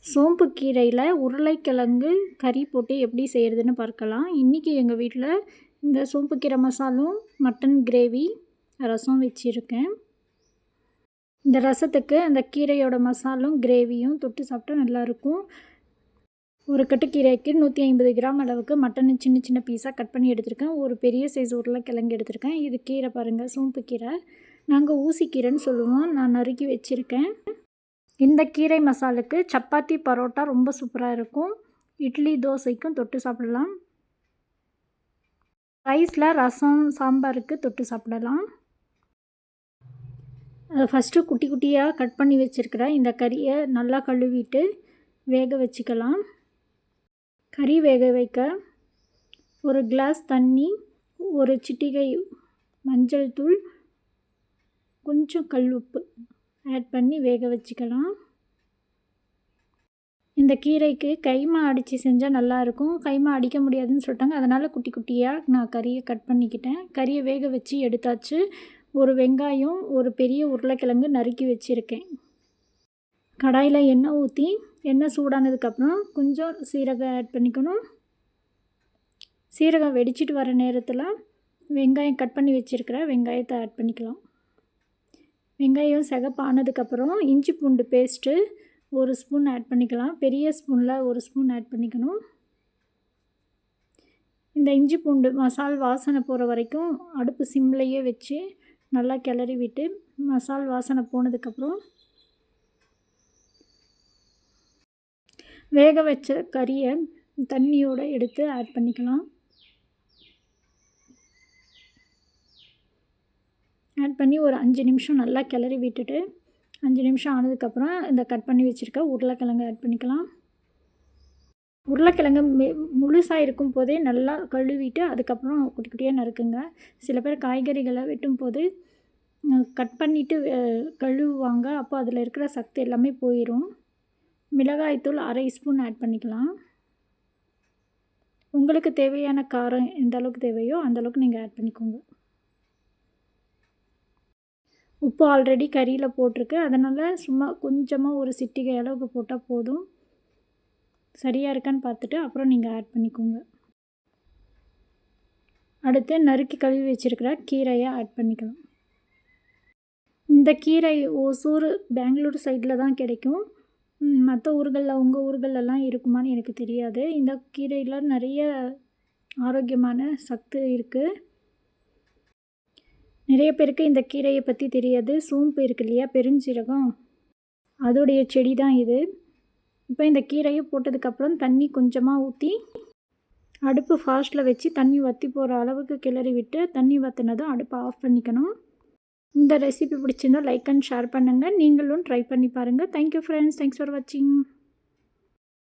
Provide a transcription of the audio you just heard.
சோம்பு கீரையில் உருளைக்கிழங்கு கறி போட்டு எப்படி செய்கிறதுன்னு பார்க்கலாம். இன்றைக்கி எங்கள் வீட்டில் இந்த சோம்பு கீரை மசாலும் மட்டன் கிரேவி ரசம் வச்சுருக்கேன். இந்த ரசத்துக்கு அந்த கீரையோட மசாலும் கிரேவியும் தொட்டு சாப்பிட்டா நல்லாயிருக்கும். ஒரு கட்டு கீரைக்கு 150 கிராம் அளவுக்கு மட்டன் சின்ன சின்ன பீஸாக கட் பண்ணி எடுத்திருக்கேன். ஒரு பெரிய சைஸ் உருளைக்கிழங்கு எடுத்திருக்கேன். இது கீரை பாருங்கள், சோம்பு கீரை. நாங்கள் ஊசிக்கீரைன்னு சொல்லுவோம். நான் நறுக்கி வச்சுருக்கேன். இந்த கீரை மசாலுக்கு சப்பாத்தி பரோட்டா ரொம்ப சூப்பராக இருக்கும். இட்லி தோசைக்கும் தொட்டு சாப்பிடலாம். ரைஸில் ரசம் சாம்பாருக்கு தொட்டு சாப்பிடலாம். ஃபஸ்ட்டு குட்டி குட்டியாக கட் பண்ணி வச்சுருக்கிற இந்த கறியை நல்லா கழுவிட்டு வேக வச்சுக்கலாம். கறி வேக வைக்க ஒரு கிளாஸ் தண்ணி, ஒரு சிட்டிகை மஞ்சள் தூள், கொஞ்சம் கல் உப்பு ஆட் பண்ணி வேக வச்சுக்கலாம். இந்த கீரைக்கு கைமா அடித்து செஞ்சால் நல்லாயிருக்கும். கைமா அடிக்க முடியாதுன்னு சொல்லிட்டாங்க. அதனால் குட்டி குட்டியாக நான் கறியை கட் பண்ணிக்கிட்டேன். கறியை வேக வச்சு எடுத்தாச்சு. ஒரு வெங்காயம், ஒரு பெரிய உருளைக்கிழங்கு நறுக்கி வச்சுருக்கேன். கடாயில் எண்ணெய் ஊற்றி எண்ணெய் சூடானதுக்கப்புறம் கொஞ்சம் சீரகம் ஆட் பண்ணிக்கணும். சீரகம் வெடிச்சிட்டு வர நேரத்தில் வெங்காயம் கட் பண்ணி வச்சுருக்கிற வெங்காயத்தை ஆட் பண்ணிக்கலாம். வெங்காயம் சிகப்பானதுக்கப்புறம் இஞ்சி பூண்டு பேஸ்ட்டு 1 ஸ்பூன் ஆட் பண்ணிக்கலாம். பெரிய ஸ்பூனில் 1 ஸ்பூன் ஆட் பண்ணிக்கணும். இந்த இஞ்சி பூண்டு மசால் வாசனை போகிற வரைக்கும் அடுப்பு சிம்லையே வச்சு நல்லா கிளறி விட்டு மசால் வாசனை போனதுக்கப்புறம் வேக வச்ச கறியை தண்ணியோடு எடுத்து ஆட் பண்ணிக்கலாம். ஆட் பண்ணி ஒரு 5 நிமிஷம் நல்லா கிளறி விட்டுட்டு 5 நிமிஷம் ஆனதுக்கப்புறம் இந்த கட் பண்ணி வச்சுருக்க உருளைக்கிழங்கு ஆட் பண்ணிக்கலாம். உருளைக்கிழங்கு முழுசாக இருக்கும் போதே நல்லா கழுவிட்டு அதுக்கப்புறம் குட்டி குட்டியாக நறுக்குங்க. சில பேர் காய்கறிகளை வெட்டும் போது கட் பண்ணிவிட்டு கழுவுவாங்க. அப்போ அதில் இருக்கிற சத்து எல்லாமே போயிடும். மிளகாய்த்தூள் 1/2 ஸ்பூன் ஆட் பண்ணிக்கலாம். உங்களுக்கு தேவையான காரம் எந்த அளவுக்கு தேவையோ அந்தளவுக்கு நீங்கள் ஆட் பண்ணிக்கோங்க. உப்பு ஆல்ரெடி கறியில் போட்டிருக்கு. அதனால் சும்மா கொஞ்சமாக ஒரு சிட்டிகை அளவுக்கு போட்டால் போதும். சரியாக இருக்கான்னு பார்த்துட்டு அப்புறம் நீங்கள் ஆட் பண்ணிக்கோங்க. அடுத்து நறுக்கி கழுவி வச்சுருக்கிற கீரையை ஆட் பண்ணிக்கலாம். இந்த கீரை ஓசூர், பெங்களூர் சைடில் தான் கிடைக்கும். மற்ற ஊர்களில் உங்கள் ஊர்களெல்லாம் இருக்குமான்னு எனக்கு தெரியாது. இந்த கீரையில் நிறைய ஆரோக்கியமான சத்து இருக்குது. நிறைய பேருக்கு இந்த கீரையை பற்றி தெரியாது. சோம்பு இருக்கு இல்லையா, பெருஞ்சீரகம், அதோடைய செடி தான் இது. இப்போ இந்த கீரையை போட்டதுக்கப்புறம் தண்ணி கொஞ்சமாக ஊற்றி அடுப்பு ஃபாஸ்ட்டில் வச்சு தண்ணி வற்றி போகிற அளவுக்கு கிளறி விட்டு தண்ணி வற்றினதும் அடுப்பை ஆஃப் பண்ணிக்கணும். இந்த ரெசிபி பிடிச்சிருந்தால் லைக் அண்ட் ஷேர் பண்ணுங்கள். நீங்களும் ட்ரை பண்ணி பாருங்கள். Thank you friends. தேங்க்ஸ் ஃபார் வாட்சிங்.